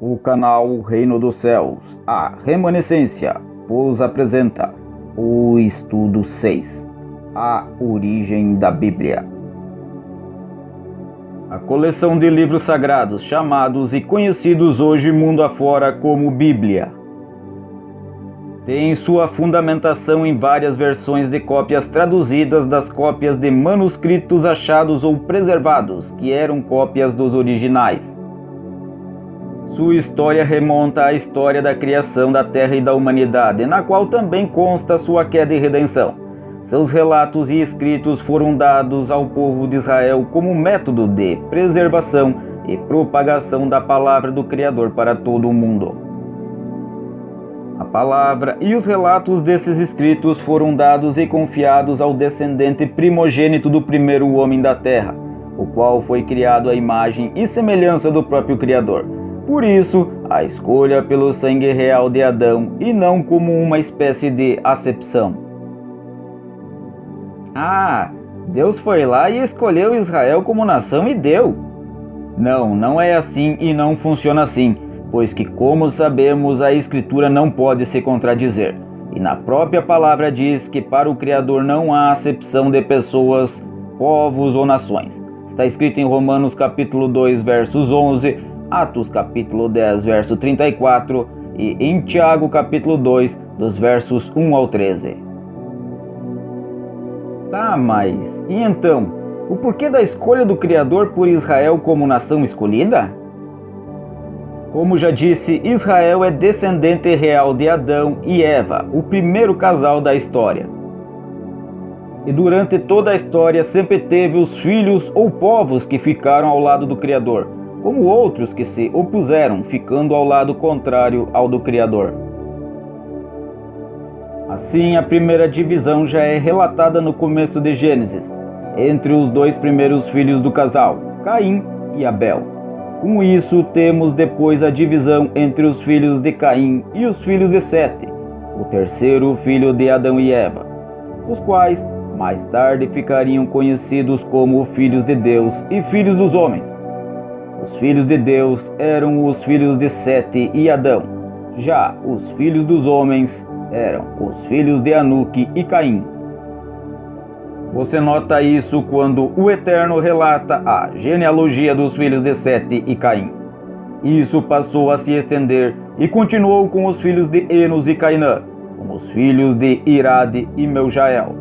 O canal Reino dos Céus, a Remanescência, vos apresenta o Estudo 6, a origem da Bíblia. A coleção de livros sagrados chamados e conhecidos hoje mundo afora como Bíblia tem sua fundamentação em várias versões de cópias traduzidas das cópias de manuscritos achados ou preservados, que eram cópias dos originais. Sua história remonta à história da criação da Terra e da humanidade, na qual também consta sua queda e redenção. Seus relatos e escritos foram dados ao povo de Israel como método de preservação e propagação da palavra do Criador para todo o mundo. A palavra e os relatos desses escritos foram dados e confiados ao descendente primogênito do primeiro homem da terra, o qual foi criado à imagem e semelhança do próprio Criador. Por isso, a escolha pelo sangue real de Adão e não como uma espécie de acepção. Deus foi lá e escolheu Israel como nação e deu. Não é assim e não funciona assim. Pois que, como sabemos, a Escritura não pode se contradizer. E na própria palavra diz que para o Criador não há acepção de pessoas, povos ou nações. Está escrito em Romanos capítulo 2, versos 11, Atos capítulo 10, verso 34 e em Tiago capítulo 2, dos versos 1 ao 13. Mas e então, o porquê da escolha do Criador por Israel como nação escolhida? Como já disse, Israel é descendente real de Adão e Eva, o primeiro casal da história. E durante toda a história sempre teve os filhos ou povos que ficaram ao lado do Criador, como outros que se opuseram, ficando ao lado contrário ao do Criador. Assim, a primeira divisão já é relatada no começo de Gênesis, entre os dois primeiros filhos do casal, Caim e Abel. Com isso, temos depois a divisão entre os filhos de Caim e os filhos de Sete, o terceiro filho de Adão e Eva, os quais mais tarde ficariam conhecidos como filhos de Deus e filhos dos homens. Os filhos de Deus eram os filhos de Sete e Adão, já os filhos dos homens eram os filhos de Anuque e Caim. Você nota isso quando o Eterno relata a genealogia dos filhos de Sete e Caim. Isso passou a se estender e continuou com os filhos de Enos e Cainã, com os filhos de Irade e Meujael.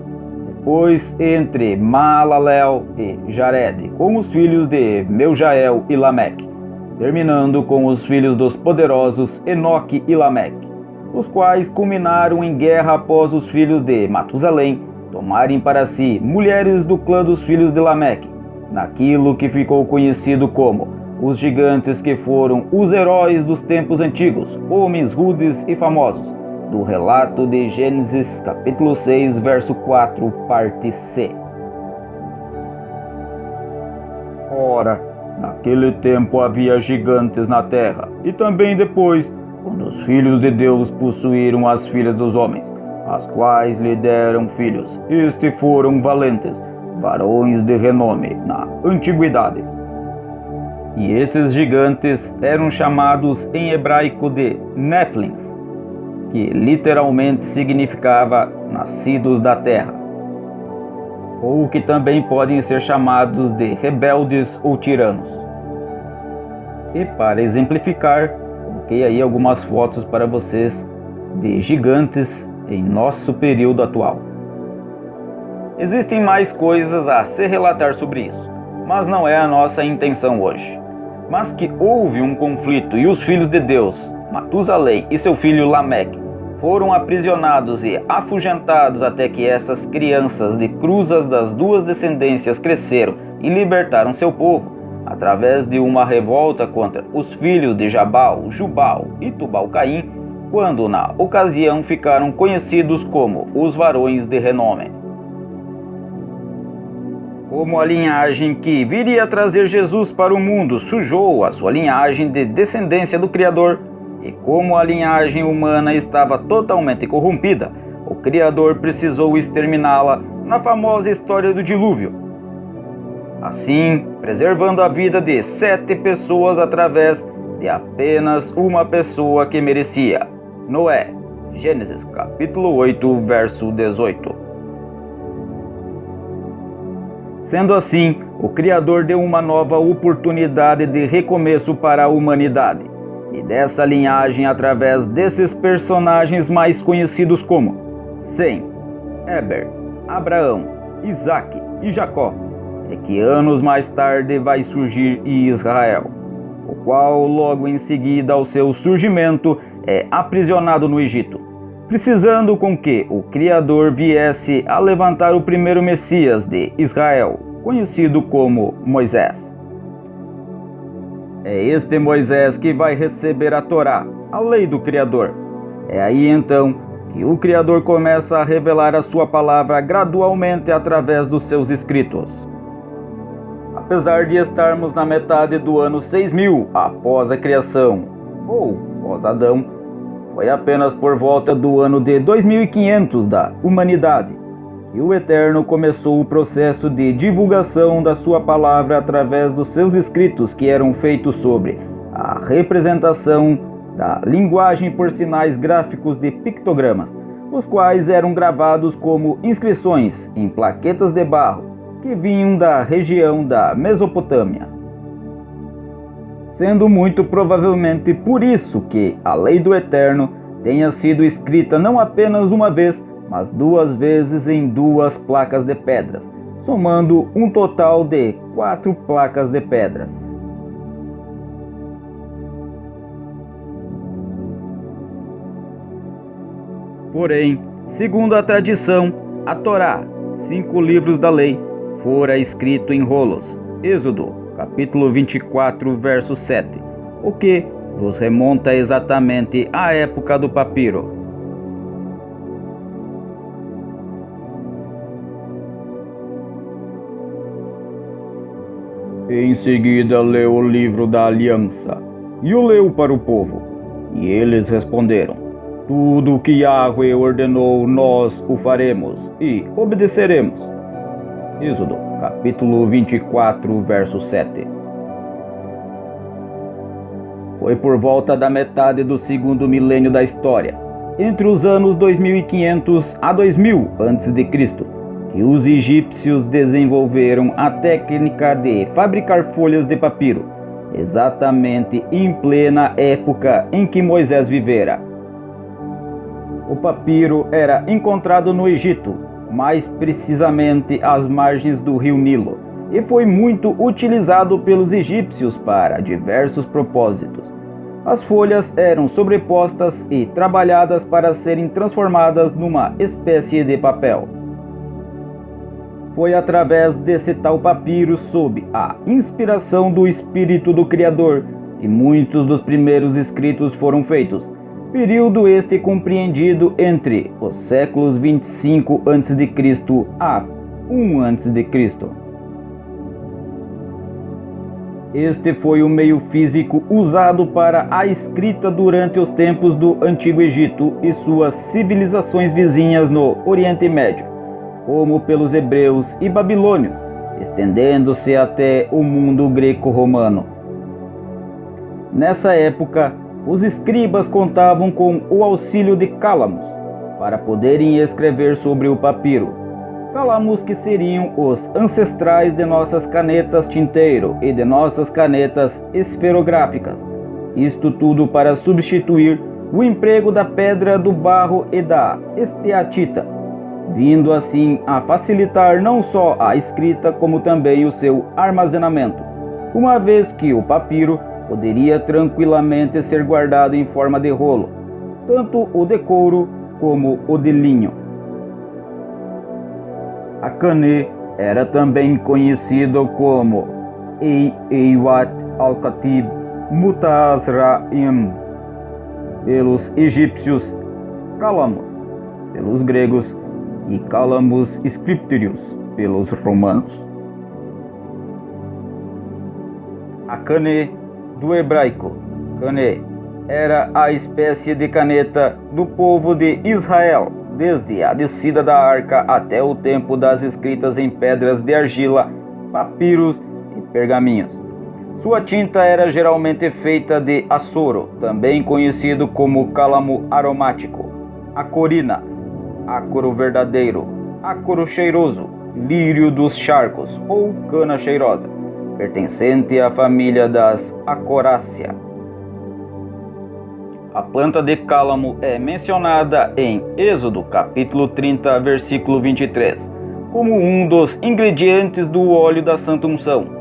Depois entre Maalalel e Jared, com os filhos de Meujael e Lameque, terminando com os filhos dos poderosos Enoque e Lameque, os quais culminaram em guerra após os filhos de Matusalém tomarem para si mulheres do clã dos filhos de Lameque, naquilo que ficou conhecido como os gigantes, que foram os heróis dos tempos antigos, homens rudes e famosos, do relato de Gênesis capítulo 6, verso 4, parte C. Ora, naquele tempo havia gigantes na terra, e também depois, quando os filhos de Deus possuíram as filhas dos homens, as quais lhe deram filhos. Estes foram valentes, varões de renome na antiguidade. E esses gigantes eram chamados em hebraico de Néfilins, que literalmente significava nascidos da terra, ou que também podem ser chamados de rebeldes ou tiranos. E para exemplificar, coloquei aí algumas fotos para vocês de gigantes em nosso período atual. Existem mais coisas a se relatar sobre isso, mas não é a nossa intenção hoje. Mas que houve um conflito e os filhos de Deus, Matusalém e seu filho Lameque, foram aprisionados e afugentados até que essas crianças de cruzas das duas descendências cresceram e libertaram seu povo, através de uma revolta contra os filhos de Jabal, Jubal e Tubal-Caim, quando na ocasião ficaram conhecidos como os varões de renome. Como a linhagem que viria a trazer Jesus para o mundo sujou a sua linhagem de descendência do Criador, e como a linhagem humana estava totalmente corrompida, o Criador precisou exterminá-la na famosa história do dilúvio. Assim, preservando a vida de 7 pessoas através de apenas uma pessoa que merecia: Noé. Gênesis capítulo 8, verso 18. Sendo assim, o Criador deu uma nova oportunidade de recomeço para a humanidade, e dessa linhagem através desses personagens mais conhecidos como Sem, Eber, Abraão, Isaac e Jacó, é que anos mais tarde vai surgir Israel, o qual logo em seguida ao seu surgimento é aprisionado no Egito, precisando com que o Criador viesse a levantar o primeiro Messias de Israel, conhecido como Moisés. É este Moisés que vai receber a Torá, a lei do Criador. É aí então que o Criador começa a revelar a sua palavra gradualmente através dos seus escritos. Apesar de estarmos na metade do ano 6000 após a criação, ou pós-Adão, foi apenas por volta do ano de 2500 da humanidade que o Eterno começou o processo de divulgação da sua palavra através dos seus escritos, que eram feitos sobre a representação da linguagem por sinais gráficos de pictogramas, os quais eram gravados como inscrições em plaquetas de barro que vinham da região da Mesopotâmia. Sendo muito provavelmente por isso que a lei do Eterno tenha sido escrita não apenas uma vez, mas 2 vezes em 2 placas de pedras, somando um total de 4 placas de pedras. Porém, segundo a tradição, a Torá, 5 livros da lei, fora escrito em rolos. Êxodo, capítulo 24, verso 7, o que nos remonta exatamente à época do papiro. Em seguida leu o livro da aliança e o leu para o povo. E eles responderam: tudo o que Yahweh ordenou nós o faremos e obedeceremos. Êxodo, capítulo 24, verso 7. Foi por volta da metade do 2º milênio da história, entre os anos 2500 a 2000 a.C., que os egípcios desenvolveram a técnica de fabricar folhas de papiro, exatamente em plena época em que Moisés vivera. O papiro era encontrado no Egito, mais precisamente às margens do rio Nilo, e foi muito utilizado pelos egípcios para diversos propósitos. As folhas eram sobrepostas e trabalhadas para serem transformadas numa espécie de papel. Foi através desse tal papiro, sob a inspiração do Espírito do Criador, que muitos dos primeiros escritos foram feitos, período este compreendido entre os séculos 25 a.C. a 1 a.C. Este foi o meio físico usado para a escrita durante os tempos do Antigo Egito e suas civilizações vizinhas no Oriente Médio, como pelos hebreus e babilônios, estendendo-se até o mundo greco-romano. Nessa época, os escribas contavam com o auxílio de cálamos para poderem escrever sobre o papiro. Cálamos que seriam os ancestrais de nossas canetas tinteiro e de nossas canetas esferográficas. Isto tudo para substituir o emprego da pedra, do barro e da esteatita, vindo assim a facilitar não só a escrita como também o seu armazenamento, uma vez que o papiro poderia tranquilamente ser guardado em forma de rolo, tanto o de couro como o de linho. A Canê era também conhecido como Eiwat al-Khatib Mutazraim pelos egípcios, Cálamos pelos gregos e Calamus Scriptorius pelos romanos. A Canê, do hebraico Canê, era a espécie de caneta do povo de Israel, desde a descida da arca até o tempo das escritas em pedras de argila, papiros e pergaminhos. Sua tinta era geralmente feita de açoro, também conhecido como cálamo aromático, acorina, ácoro verdadeiro, ácoro cheiroso, lírio dos charcos ou cana cheirosa, pertencente à família das Acoracea. A planta de cálamo é mencionada em Êxodo capítulo 30, versículo 23, como um dos ingredientes do óleo da Santa Unção.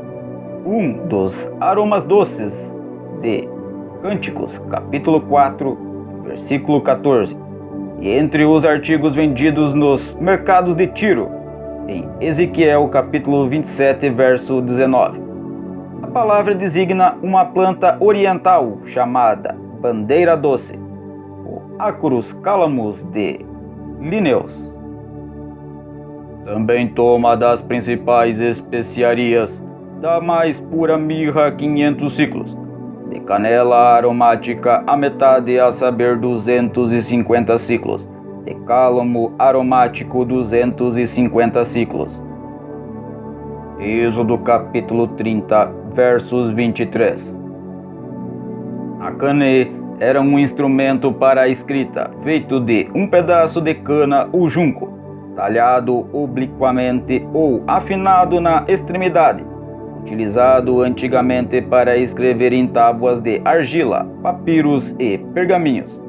Um dos aromas doces de Cânticos, capítulo 4, versículo 14, e entre os artigos vendidos nos mercados de Tiro, em Ezequiel, capítulo 27, verso 19. A palavra designa uma planta oriental chamada bandeira doce, o Acorus calamus de Linnaeus. Também toma das principais especiarias da mais pura mirra 500 ciclos, de canela aromática a metade, a saber 250 ciclos, de cálamo aromático 250 ciclos. Êxodo capítulo 30, versos 23. A canê era um instrumento para a escrita, feito de um pedaço de cana ou junco, talhado obliquamente ou afinado na extremidade, utilizado antigamente para escrever em tábuas de argila, papiros e pergaminhos,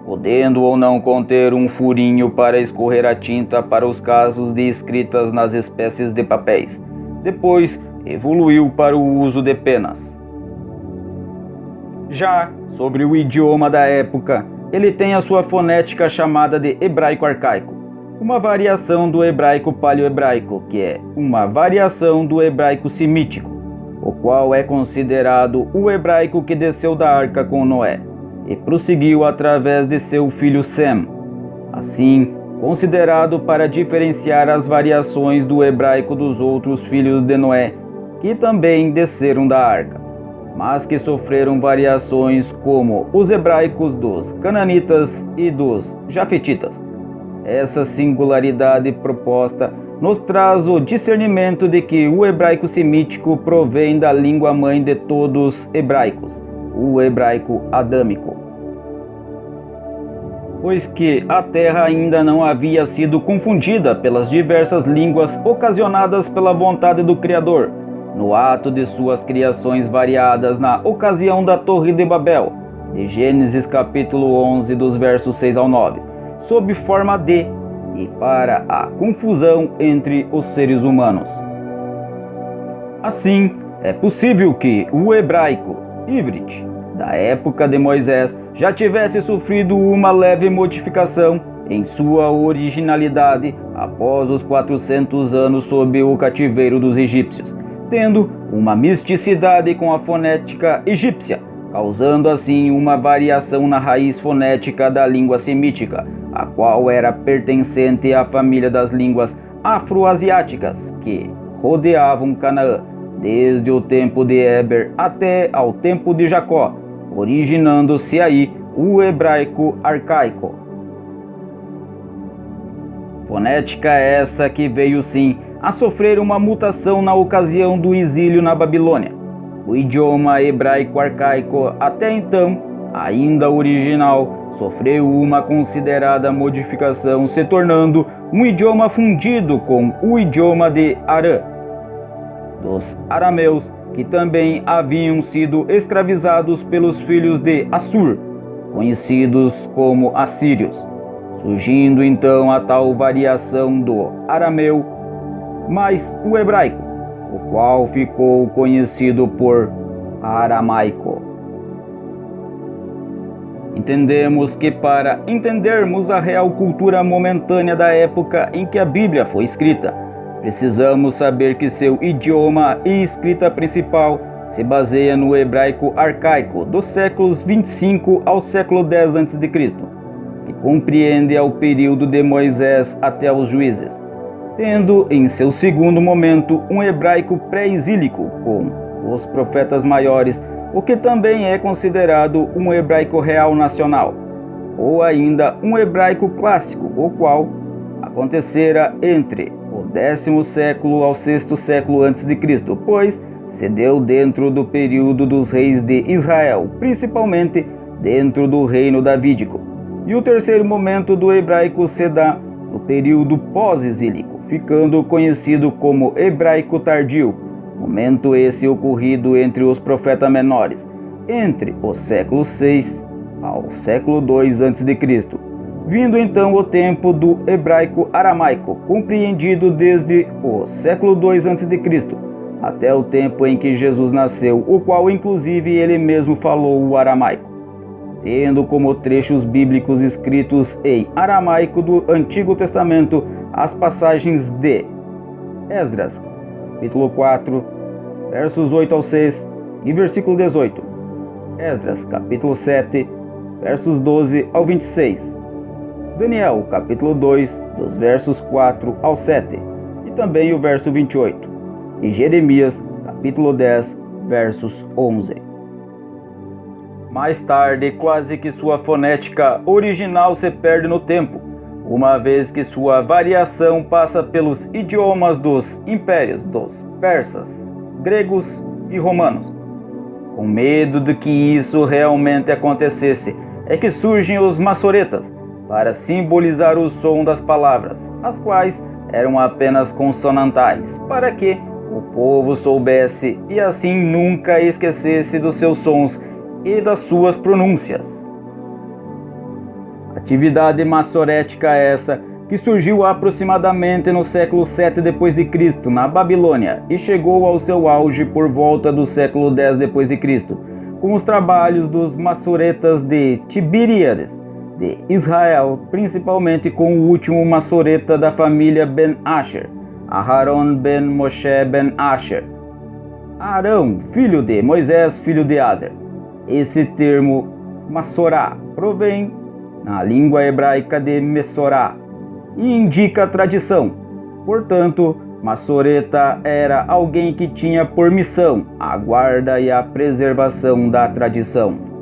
podendo ou não conter um furinho para escorrer a tinta para os casos de escritas nas espécies de papéis. Depois evoluiu para o uso de penas. Já sobre o idioma da época, ele tem a sua fonética chamada de hebraico arcaico, uma variação do hebraico paleohebraico, que é uma variação do hebraico semítico, o qual é considerado o hebraico que desceu da arca com Noé e prosseguiu através de seu filho Sem, assim considerado para diferenciar as variações do hebraico dos outros filhos de Noé, que também desceram da arca, mas que sofreram variações como os hebraicos dos cananitas e dos jafetitas. Essa singularidade proposta nos traz o discernimento de que o hebraico semítico provém da língua mãe de todos hebraicos, o hebraico adâmico. Pois que a terra ainda não havia sido confundida pelas diversas línguas ocasionadas pela vontade do Criador, no ato de suas criações variadas na ocasião da Torre de Babel, de Gênesis capítulo 11, dos versos 6 ao 9. Sob forma de e para a confusão entre os seres humanos. Assim, é possível que o hebraico Ivrit da época de Moisés já tivesse sofrido uma leve modificação em sua originalidade após os 400 anos sob o cativeiro dos egípcios, tendo uma misticidade com a fonética egípcia, causando assim uma variação na raiz fonética da língua semítica, a qual era pertencente à família das línguas afroasiáticas que rodeavam Canaã, desde o tempo de Éber até ao tempo de Jacó, originando-se aí o hebraico arcaico. Fonética essa que veio sim a sofrer uma mutação na ocasião do exílio na Babilônia. O idioma hebraico arcaico, até então ainda original, sofreu uma considerada modificação, se tornando um idioma fundido com o idioma de Arã, dos arameus, que também haviam sido escravizados pelos filhos de Assur, conhecidos como assírios, surgindo então a tal variação do arameu mais o hebraico, o qual ficou conhecido por aramaico. Entendemos que para entendermos a real cultura momentânea da época em que a Bíblia foi escrita, precisamos saber que seu idioma e escrita principal se baseia no hebraico arcaico dos séculos 25 ao século 10 a.C., que compreende ao período de Moisés até os Juízes, tendo em seu segundo momento um hebraico pré-exílico com os profetas maiores, o que também é considerado um hebraico real nacional, ou ainda um hebraico clássico, o qual acontecera entre o 10º século ao 6º século a.C., pois se deu dentro do período dos reis de Israel, principalmente dentro do reino davídico. E o terceiro momento do hebraico se dá no período pós-exílico, ficando conhecido como hebraico tardio, momento esse ocorrido entre os profetas menores, entre o século VI ao século II a.C., vindo então o tempo do hebraico aramaico, compreendido desde o século II a.C. até o tempo em que Jesus nasceu, o qual inclusive ele mesmo falou o aramaico, tendo como trechos bíblicos escritos em aramaico do Antigo Testamento as passagens de Esdras, capítulo 4, versos 8 ao 6 e versículo 18, Esdras, capítulo 7, versos 12 ao 26, Daniel, capítulo 2, dos versos 4 ao 7, e também o verso 28, e Jeremias, capítulo 10, versos 11. Mais tarde, quase que sua fonética original se perde no tempo, uma vez que sua variação passa pelos idiomas dos impérios dos persas, gregos e romanos. Com medo de que isso realmente acontecesse, é que surgem os massoretas, para simbolizar o som das palavras, as quais eram apenas consonantais, para que o povo soubesse e assim nunca esquecesse dos seus sons e das suas pronúncias. Atividade massorética essa que surgiu aproximadamente no século VII d.C. na Babilônia e chegou ao seu auge por volta do século X d.C., com os trabalhos dos massoretas de Tibíriades de Israel, principalmente com o último massoreta da família Ben Asher, Aharon ben Moshe ben Asher, Arão, filho de Moisés, filho de Aser. Esse termo Massorá provém na língua hebraica de Messorá e indica a tradição. Portanto, massoreta era alguém que tinha por missão a guarda e a preservação da tradição.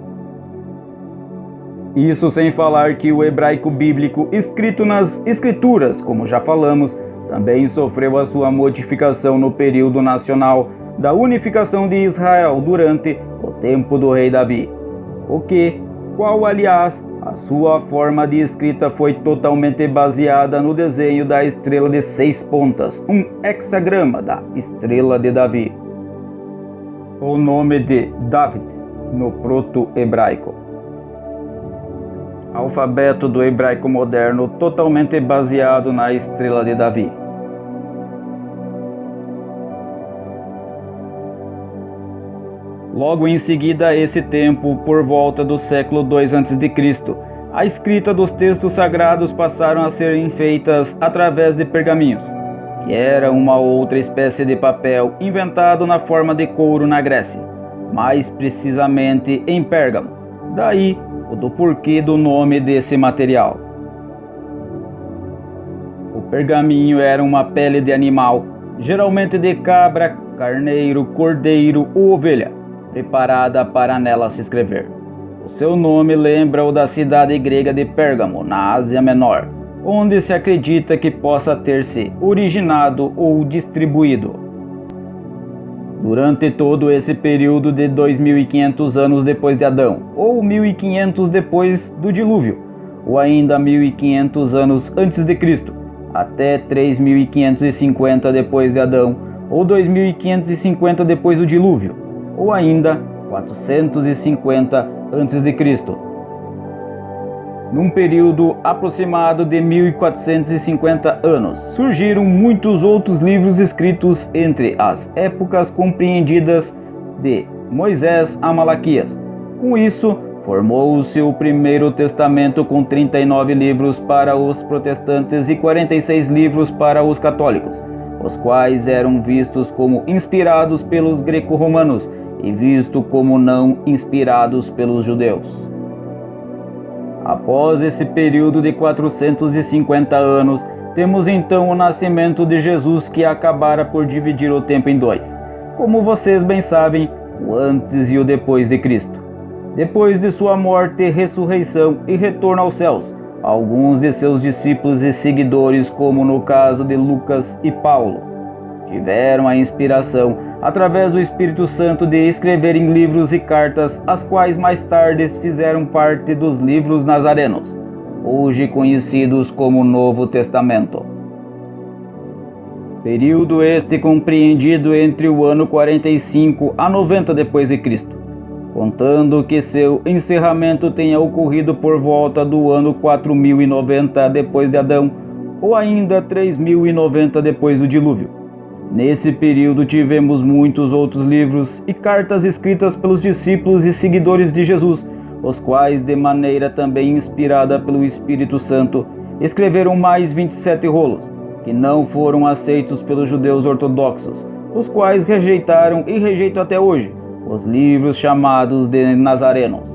Isso sem falar que o hebraico bíblico escrito nas escrituras, como já falamos, também sofreu a sua modificação no período nacional da unificação de Israel durante o tempo do rei Davi, qual aliás, a sua forma de escrita foi totalmente baseada no desenho da estrela de 6 pontas, um hexagrama da estrela de Davi. O nome de David no proto-hebraico. Alfabeto do hebraico moderno totalmente baseado na estrela de Davi. Logo em seguida a esse tempo, por volta do século II a.C., a escrita dos textos sagrados passaram a serem feitas através de pergaminhos, que era uma outra espécie de papel inventado na forma de couro na Grécia, mais precisamente em Pérgamo. Daí o do porquê do nome desse material. O pergaminho era uma pele de animal, geralmente de cabra, carneiro, cordeiro ou ovelha, preparada para nela se escrever. O seu nome lembra o da cidade grega de Pérgamo, na Ásia Menor, onde se acredita que possa ter se originado ou distribuído. Durante todo esse período de 2500 anos depois de Adão, ou 1500 depois do dilúvio, ou ainda 1500 anos antes de Cristo, até 3550 depois de Adão, ou 2550 depois do dilúvio, ou ainda 450 antes de Cristo. Num período aproximado de 1450 anos, surgiram muitos outros livros escritos entre as épocas compreendidas de Moisés a Malaquias. Com isso, formou-se o Primeiro Testamento com 39 livros para os protestantes e 46 livros para os católicos, os quais eram vistos como inspirados pelos greco-romanos e vistos como não inspirados pelos judeus. Após esse período de 450 anos, temos então o nascimento de Jesus, que acabara por dividir o tempo em dois. Como vocês bem sabem, o antes e o depois de Cristo. Depois de sua morte, ressurreição e retorno aos céus, alguns de seus discípulos e seguidores, como no caso de Lucas e Paulo, tiveram a inspiração através do Espírito Santo, de escreverem livros e cartas, as quais mais tarde fizeram parte dos livros nazarenos, hoje conhecidos como Novo Testamento. Período este compreendido entre o ano 45 a 90 d.C., contando que seu encerramento tenha ocorrido por volta do ano 4090 depois de Adão, ou ainda 3090 depois do dilúvio. Nesse período tivemos muitos outros livros e cartas escritas pelos discípulos e seguidores de Jesus, os quais, de maneira também inspirada pelo Espírito Santo, escreveram mais 27 rolos, que não foram aceitos pelos judeus ortodoxos, os quais rejeitaram e rejeitam até hoje os livros chamados de Nazarenos.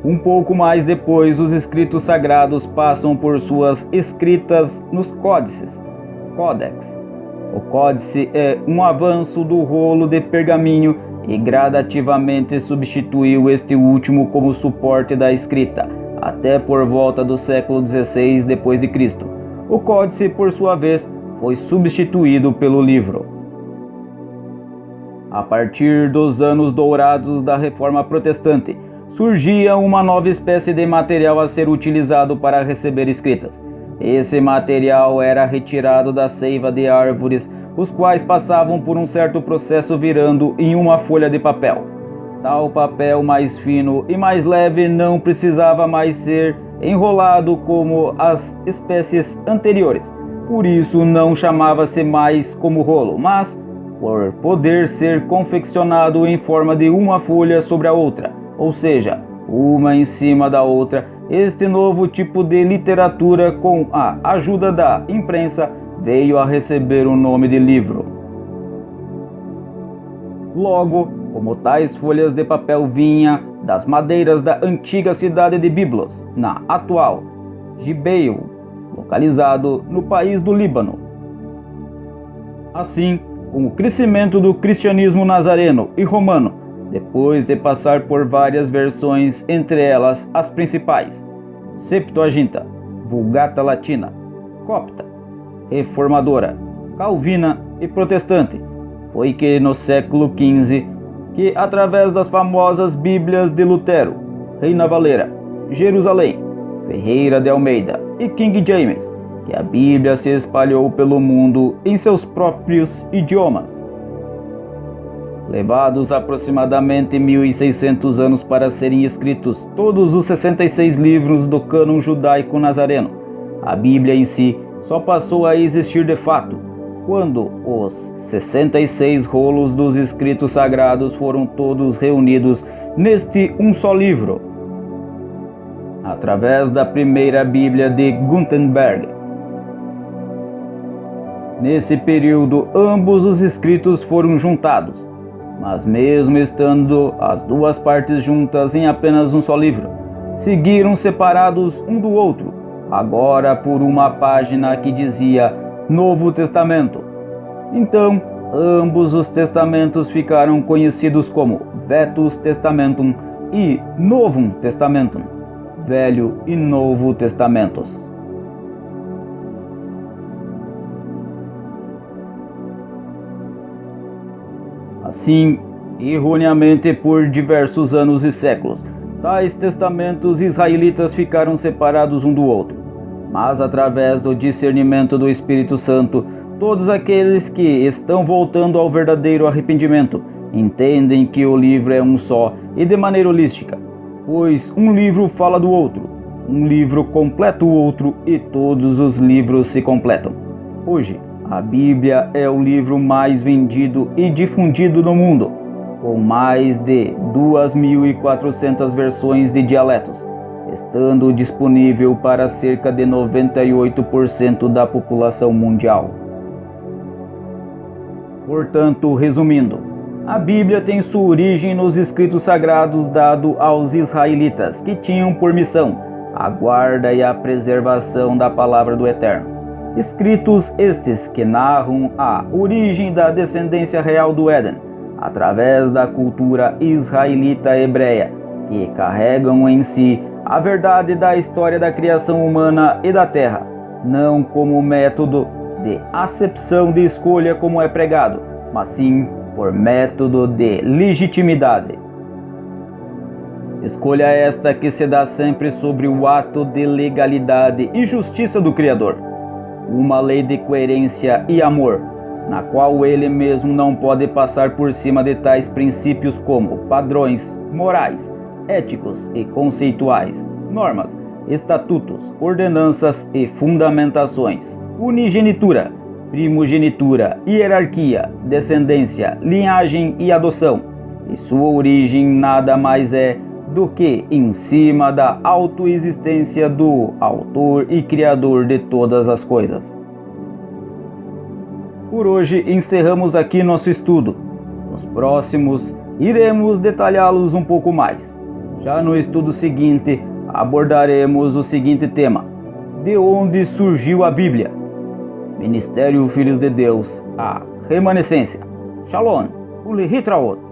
Um pouco mais depois, os escritos sagrados passam por suas escritas nos códices, Codex. O códice é um avanço do rolo de pergaminho e gradativamente substituiu este último como suporte da escrita, até por volta do século XVI d.C. O códice, por sua vez, foi substituído pelo livro. A partir dos anos dourados da Reforma Protestante, surgia uma nova espécie de material a ser utilizado para receber escritas. Esse material era retirado da seiva de árvores, os quais passavam por um certo processo virando em uma folha de papel. Tal papel mais fino e mais leve não precisava mais ser enrolado como as espécies anteriores. Por isso não chamava-se mais como rolo, mas por poder ser confeccionado em forma de uma folha sobre a outra, ou seja, uma em cima da outra. Este novo tipo de literatura, com a ajuda da imprensa, veio a receber o nome de livro. Logo, como tais folhas de papel vinha das madeiras da antiga cidade de Biblos, na atual Gibeon, localizado no país do Líbano. Assim, com o crescimento do cristianismo nazareno e romano, depois de passar por várias versões, entre elas as principais: Septuaginta, Vulgata Latina, Copta, Reformadora, Calvina e Protestante, foi que no século XV, que através das famosas Bíblias de Lutero, Reina Valera, Jerusalém, Ferreira de Almeida e King James, que a Bíblia se espalhou pelo mundo em seus próprios idiomas. Levados aproximadamente 1600 anos para serem escritos todos os 66 livros do cânon judaico nazareno, a Bíblia em si só passou a existir de fato quando os 66 rolos dos escritos sagrados foram todos reunidos neste um só livro, através da primeira Bíblia de Gutenberg. Nesse período, ambos os escritos foram juntados, mas mesmo estando as duas partes juntas em apenas um só livro, seguiram separados um do outro, agora por uma página que dizia Novo Testamento. Então, ambos os testamentos ficaram conhecidos como Vetus Testamentum e Novum Testamentum, Velho e Novo Testamentos. Assim, erroneamente por diversos anos e séculos, tais testamentos israelitas ficaram separados um do outro. Mas através do discernimento do Espírito Santo, todos aqueles que estão voltando ao verdadeiro arrependimento entendem que o livro é um só e de maneira holística, pois um livro fala do outro, um livro completa o outro e todos os livros se completam. Hoje, a Bíblia é o livro mais vendido e difundido no mundo, com mais de 2.400 versões de dialetos, estando disponível para cerca de 98% da população mundial. Portanto, resumindo, a Bíblia tem sua origem nos escritos sagrados dados aos israelitas, que tinham por missão a guarda e a preservação da palavra do Eterno. Escritos estes que narram a origem da descendência real do Éden, através da cultura israelita hebreia, que carregam em si a verdade da história da criação humana e da terra, não como método de acepção de escolha como é pregado, mas sim por método de legitimidade. Escolha esta que se dá sempre sobre o ato de legalidade e justiça do Criador, uma lei de coerência e amor, na qual ele mesmo não pode passar por cima de tais princípios como padrões morais, éticos e conceituais, normas, estatutos, ordenanças e fundamentações, unigenitura, primogenitura, hierarquia, descendência, linhagem e adoção, e sua origem nada mais é do que em cima da autoexistência do Autor e Criador de todas as coisas. Por hoje encerramos aqui nosso estudo. Nos próximos iremos detalhá-los um pouco mais. Já no estudo seguinte abordaremos o seguinte tema: de onde surgiu a Bíblia? Ministério Filhos de Deus, a remanescência. Shalom, Ulihitraot.